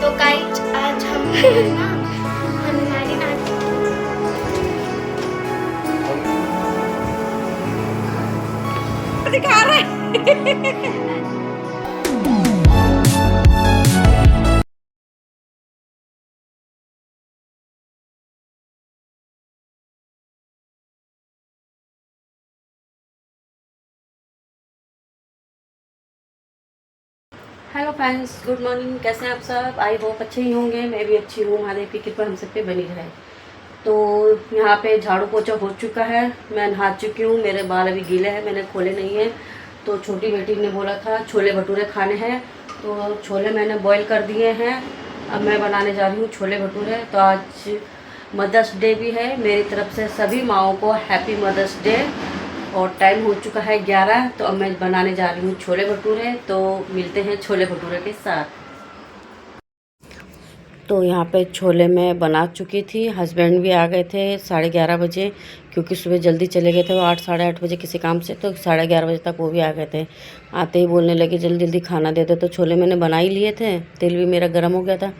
तो गाइस आज हम ना हमारी दिखा रहे हैं। Hello friends, good morning. कैसे हैं आप सब? आई होप अच्छे ही होंगे। मैं भी अच्छी हूँ। महादेव की कृपा हम सब पे बनी रहे। तो यहाँ पे झाड़ू पोछा हो चुका है, मैं नहा चुकी हूँ। मेरे बाल अभी गीले हैं, मैंने खोले नहीं हैं। तो छोटी बेटी ने बोला था छोले भटूरे खाने हैं, तो छोले मैंने बॉईल कर दिए हैं। अब मैं बनाने जा रही हूँ छोले भटूरे। तो आज मदर्स डे भी है। मेरी तरफ से सभी माँओं को हैप्पी मदर्स डे। और टाइम हो चुका है 11। तो अब मैं बनाने जा रही हूँ छोले भटूरे। तो मिलते हैं छोले भटूरे के साथ। तो यहाँ पे छोले मैं बना चुकी थी। हस्बैंड भी आ गए थे 11:30 बजे, क्योंकि सुबह जल्दी चले गए थे वो 8 साढ़े 8 बजे किसी काम से। तो 11:30 बजे तक वो भी आ गए थे। आते ही बोलने लगे जल्दी जल्दी खाना दे दो। तो छोले मैंने बना ही लिए थे, तेल भी मेरा गर्म हो गया था।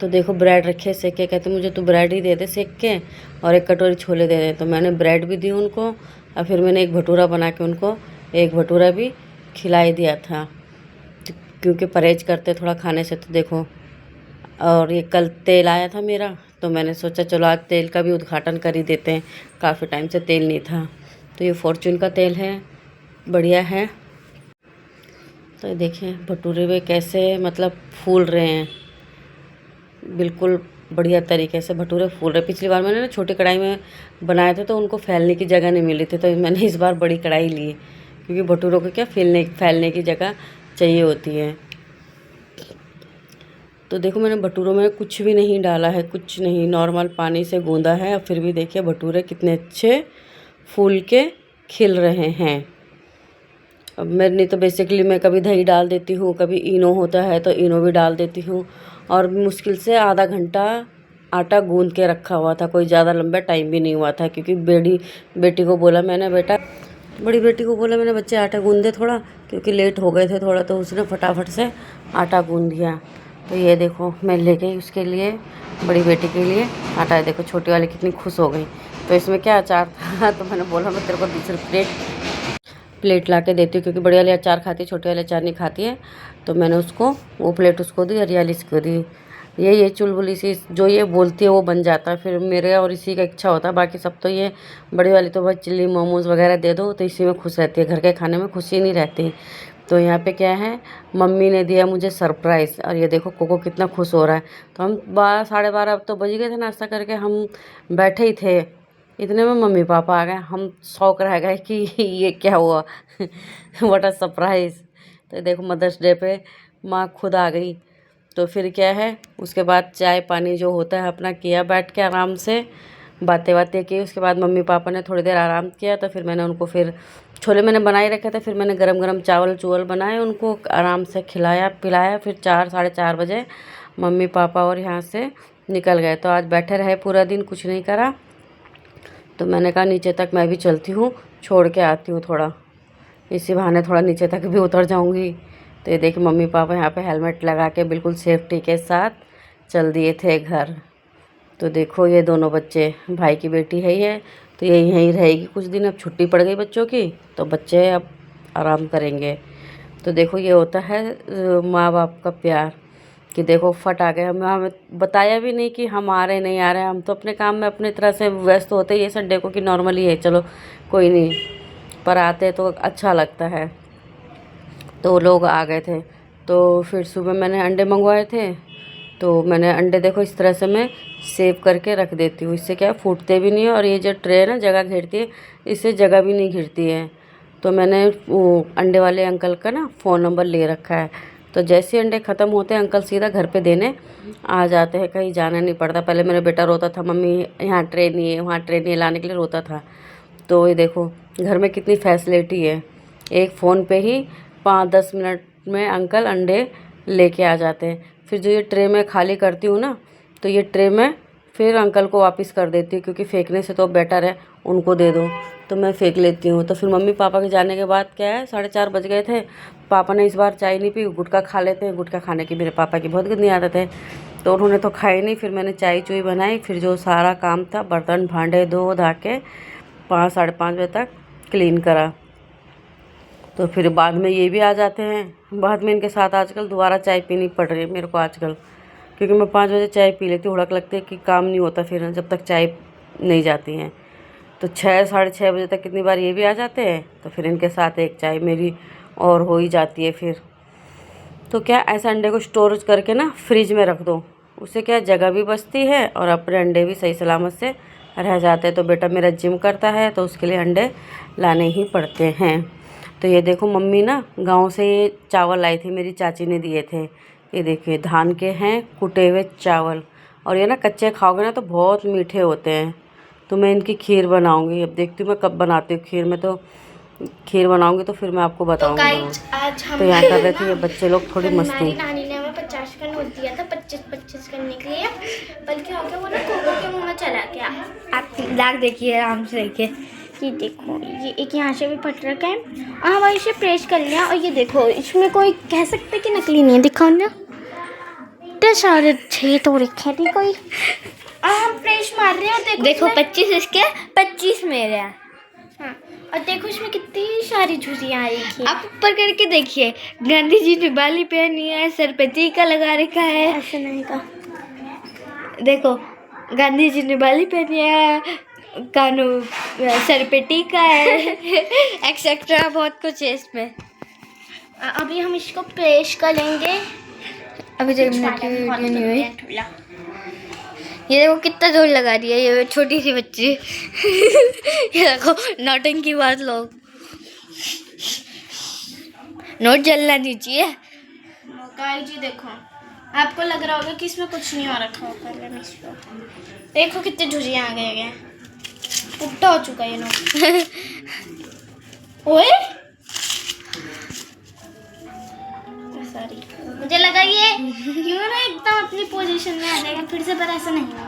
तो देखो ब्रेड रखे सेक के, कहते मुझे तो ब्रेड ही दे दे सेक के, और एक कटोरी छोले दे दे। तो मैंने ब्रेड भी दी उनको, और फिर मैंने एक भटूरा बना के उनको एक भटूरा भी खिलाई दिया था, क्योंकि परहेज करते थोड़ा खाने से। तो देखो, और ये कल तेल आया था मेरा, तो मैंने सोचा चलो आज तेल का भी उद्घाटन कर ही देते हैं। काफ़ी टाइम से तेल नहीं था। तो ये फॉर्च्यून का तेल है, बढ़िया है। तो ये देखिए भटूरे में कैसे मतलब फूल रहे हैं, बिल्कुल बढ़िया तरीके से भटूरे फूल रहे। पिछली बार मैंने ना छोटी कढ़ाई में बनाए थे, तो उनको फैलने की जगह नहीं मिली थी। तो मैंने इस बार बड़ी कढ़ाई ली, क्योंकि भटूरों को क्या फैलने की जगह चाहिए होती है। तो देखो मैंने भटूरों में कुछ भी नहीं डाला है, कुछ नहीं, नॉर्मल पानी से गूंदा है। और फिर भी देखिए भटूरे कितने अच्छे फूल के खिल रहे हैं। अब मैंने तो बेसिकली मैं कभी दही डाल देती हूँ, कभी इनो होता है तो इनो भी डाल देती हूँ। और मुश्किल से आधा घंटा आटा गूंद के रखा हुआ था, कोई ज़्यादा लंबा टाइम भी नहीं हुआ था। क्योंकि बेटी को बोला मैंने, बेटा बड़ी बेटी को बोला मैंने, बच्चे आटा गूंद दे थोड़ा, क्योंकि लेट हो गए थे थोड़ा। तो उसने फटाफट से आटा गूंद दिया। तो ये देखो मैं ले गई उसके लिए, बड़ी बेटी के लिए आटा। देखो छोटी वाली कितनी खुश हो गई। तो इसमें क्या अचार था तो मैंने बोला मैं तेरे को दूसरी प्लेट ला के देती हूँ, क्योंकि बड़ी वाली अचार खाती है, छोटी वाली अचार नहीं खाती है। तो मैंने उसको वो प्लेट उसको दी, हरियाली इसको दी। ये चुलबुली सी जो ये बोलती है वो बन जाता है फिर मेरे और इसी का इच्छा होता है। बाकी सब तो ये बड़ी वाली तो बस चिल्ली मोमोज़ वगैरह दे दो तो इसी में खुश रहती है, घर के खाने में खुशी नहीं रहती। तो यहाँ पे क्या है, मम्मी ने दिया मुझे सरप्राइज़। और ये देखो कोको कितना खुश हो रहा है। तो हम 12 साढ़े 12 अब तो बज गए थे, नाश्ता करके हम बैठे ही थे, इतने में मम्मी पापा आ गए। हम शौक रह गए कि ये क्या हुआ। What a surprise. तो देखो मदर्स डे पे माँ खुद आ गई। तो फिर क्या है, उसके बाद चाय पानी जो होता है अपना किया, बैठ के आराम से बातें बातें की। उसके बाद मम्मी पापा ने थोड़ी देर आराम किया। तो फिर मैंने उनको, फिर छोले मैंने बनाए रखे थे, फिर मैंने गरम गरम चावल बनाए, उनको आराम से खिलाया पिलाया। फिर 4 साढ़े 4 बजे मम्मी पापा और यहाँ से निकल गए। तो आज बैठे रहे पूरा दिन, कुछ नहीं करा। तो मैंने कहा नीचे तक मैं भी चलती हूँ, छोड़ के आती हूँ थोड़ा, इसी बहाने थोड़ा नीचे तक भी उतर जाऊँगी। तो ये देखिए मम्मी पापा यहाँ पे हेलमेट लगा के बिल्कुल सेफ्टी के साथ चल दिए थे घर। तो देखो ये दोनों बच्चे, भाई की बेटी है ये, तो ये यहीं रहेगी कुछ दिन। अब छुट्टी पड़ गई बच्चों की, तो बच्चे अब आराम करेंगे। तो देखो ये होता है माँ बाप का प्यार, कि देखो फट आ गए। हमें बताया भी नहीं कि हम आ रहे नहीं आ रहे। हम तो अपने काम में अपनी तरह से व्यस्त होते ही है संडे को, कि नॉर्मली है चलो कोई नहीं, पर आते तो अच्छा लगता है। तो लोग आ गए थे। तो फिर सुबह मैंने अंडे मंगवाए थे। तो मैंने अंडे देखो इस तरह से मैं सेव करके रख देती हूँ, इससे क्या है फूटते भी नहीं है। और ये जो ट्रे है ना जगह घेरती है, इससे जगह भी नहीं घिरती है। तो मैंने वो अंडे वाले अंकल का ना फ़ोन नंबर ले रखा है। तो जैसे अंडे ख़त्म होते हैं अंकल सीधा घर पे देने आ जाते हैं, कहीं जाना नहीं पड़ता। पहले मेरा बेटा रोता था, मम्मी यहाँ ट्रे नहीं है वहाँ ट्रे नहीं है, लाने के लिए रोता था। तो ये देखो घर में कितनी फैसिलिटी है, एक फ़ोन पे ही 5-10 मिनट में अंकल अंडे लेके आ जाते हैं। फिर जो ये ट्रे में खाली करती हूँ ना, तो ये ट्रे में फिर अंकल को वापस कर देती हूँ, क्योंकि फेंकने से तो बेटर है उनको दे दो। तो मैं फेंक लेती हूँ। तो फिर मम्मी पापा के जाने के बाद क्या है, 4:30 बज गए थे। पापा ने इस बार चाय नहीं पी, गुटखा खा लेते हैं। गुटखा खाने की मेरे पापा की बहुत गंदी आदत है। तो उन्होंने तो खाई नहीं। फिर मैंने चाय चुई बनाई, फिर जो सारा काम था बर्तन भांडे धो धा के 5 साढ़े 5 बजे तक क्लीन करा। तो फिर बाद में ये भी आ जाते हैं। बाद में इनके साथ आजकल दोबारा चाय पीनी पड़ रही है मेरे को आजकल, क्योंकि मैं 5 बजे चाय पी लेती हूँ। हुड़क लगती है कि काम नहीं होता फिर जब तक चाय नहीं जाती हैं। तो 6 साढ़े 6 बजे तक कितनी बार ये भी आ जाते हैं, तो फिर इनके साथ एक चाय मेरी और हो ही जाती है फिर। तो क्या ऐसे अंडे को स्टोरेज करके ना फ्रिज में रख दो, उससे क्या जगह भी बचती है और अपने अंडे भी सही सलामत से रह जाते हैं। तो बेटा मेरा जिम करता है तो उसके लिए अंडे लाने ही पड़ते हैं। तो ये देखो मम्मी ना गांव से ये चावल लाई थी, मेरी चाची ने दिए थे। ये देखिए धान के हैं कुटे हुए चावल, और ये ना कच्चे खाओगे ना तो बहुत मीठे होते हैं। तो मैं इनकी खीर बनाऊंगी, अब देखती हूँ मैं कब बनाती हूँ खीर। में तो खीर बनाऊंगी तो फिर मैं आपको बताऊंगी। आज हम तो यहाँ कर रहे थे ये बच्चे लोग थोड़ी मस्ती। हमारी नानी ने हमें 50 का नोट दिया था 25-25 करने के लिए, बल्कि हो गया वो ना कोको के मुंह में चला गया। आप दाग देखिए आराम से देखिए, ये देखो ये एक यहाँ से भी फट रखा है और हमारे इसे प्रेस कर लिया। और ये देखो इसमें कोई कह सकते कि नकली नहीं है, दिखाओ ना इतने सारे छेद हो रखे हैं कोई। हम प्रेस मार रहे हैं, देखो 25 इसके 25 मेरे हैं। हाँ, और देखो इसमें कितनी सारी झुर्रियाँ आ रही थी। आप ऊपर करके देखिए, गांधी जी ने बाली पहनी है, सर पे टीका लगा रखा है। ऐसे नहीं का देखो गांधी जी ने बाली पहनी है, कानू सर पे टीका है, एक्सेट्रा बहुत कुछ है इसमें। अभी हम इसको प्रेस कर लेंगे। अभी 1 मिनट की वीडियो नहीं हुई। ये देखो कितना जोर लगा रही है ये छोटी सी बच्ची। ये देखो नौटंकी बात लोग, नोट जलना नहीं चाहिए। गाइस जी देखो, आपको लग रहा होगा कि इसमें कुछ नहीं हो रखा होगा। देखो कितने झुर्रियाँ आ गए हैं, उल्टा हो चुका है ये नोट। ओए सॉरी, मुझे लगा ये क्यों ना एकदम अपनी पोजीशन में आ जाएगा फिर से, पर ऐसा नहीं हुआ।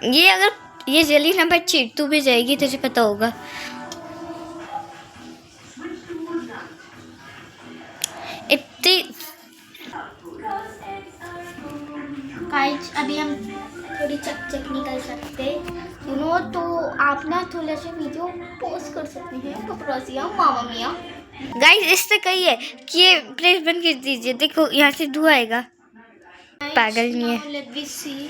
ये अगर ये जली ना बच्ची तू भी जाएगी, तुझे पता होगा। इतनी गाइस अभी हम थोड़ी चकचक कर सकते तो आप ना थोड़ा सा वीडियो पोस्ट कर सकते हैं। कपड़ोसिया मामा मियाँ गाइस इससे कहिए कि ये प्रेस बंद कर दीजिए। देखो यहाँ से धुआं आएगा, पागल नहीं है। लेट मी सी।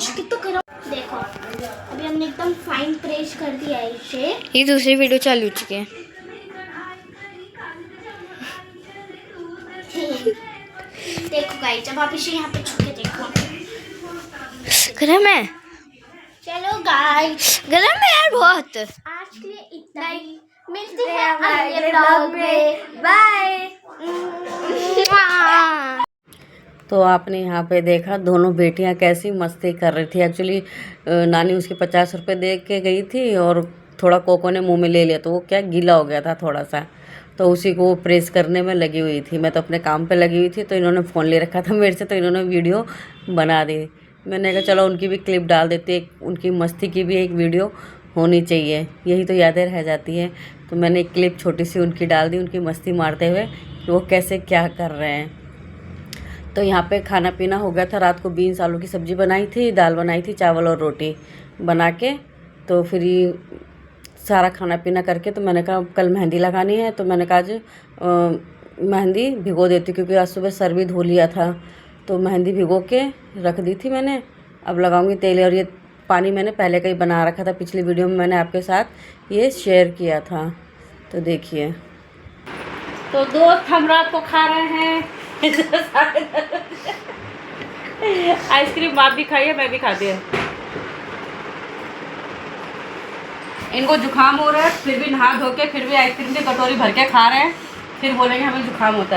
कितना करो देखो, अभी हमने एकदम फाइन प्रेस कर दिया है इसे। ये दूसरी वीडियो चालू हो चुकी है। देखो गाइस अब आप इसे यहाँ पे छू के देखो, गरम है। चलो गाइस गरम है यार बहुत। आज के लिए इतना ही, मिलते हैं अगले ब्लॉग में। बाय। तो आपने यहाँ पे देखा दोनों बेटियाँ कैसी मस्ती कर रही थी। एक्चुअली नानी उसके 50 रुपये दे के गई थी और थोड़ा कोको ने मुंह में ले लिया, तो वो क्या गीला हो गया था थोड़ा सा, तो उसी को प्रेस करने में लगी हुई थी। मैं तो अपने काम पे लगी हुई थी, तो इन्होंने फ़ोन ले रखा था मेरे से, तो इन्होंने वीडियो बना दी। मैंने कहा चलो उनकी भी क्लिप डाल देती है, उनकी मस्ती की भी एक वीडियो होनी चाहिए, यही तो यादें रह जाती हैं। तो मैंने एक क्लिप छोटी सी उनकी डाल दी, उनकी मस्ती मारते हुए कि वो कैसे क्या कर रहे हैं। तो यहाँ पे खाना पीना हो गया था। रात को बीन्स आलू की सब्ज़ी बनाई थी, दाल बनाई थी, चावल और रोटी बना के, तो फिर ये सारा खाना पीना करके तो मैंने कहा कल मेहंदी लगानी है, तो मैंने कहा आज मेहंदी भिगो देती, क्योंकि आज सुबह सर भी धो लिया था, तो मेहंदी भिगो के रख दी थी मैंने। अब लगाऊंगी तेल, और ये पानी मैंने पहले का ही बना रखा था, पिछली वीडियो में मैंने आपके साथ ये शेयर किया था। तो देखिए, तो दोस्त हम रात को खा रहे हैं आइसक्रीम। आप भी खाइए, मैं भी खाती है। इनको जुकाम हो रहा है, फिर भी नहा धो के फिर भी आइसक्रीम की कटोरी भर के खा रहे हैं, फिर बोलेंगे हमें जुकाम होता है।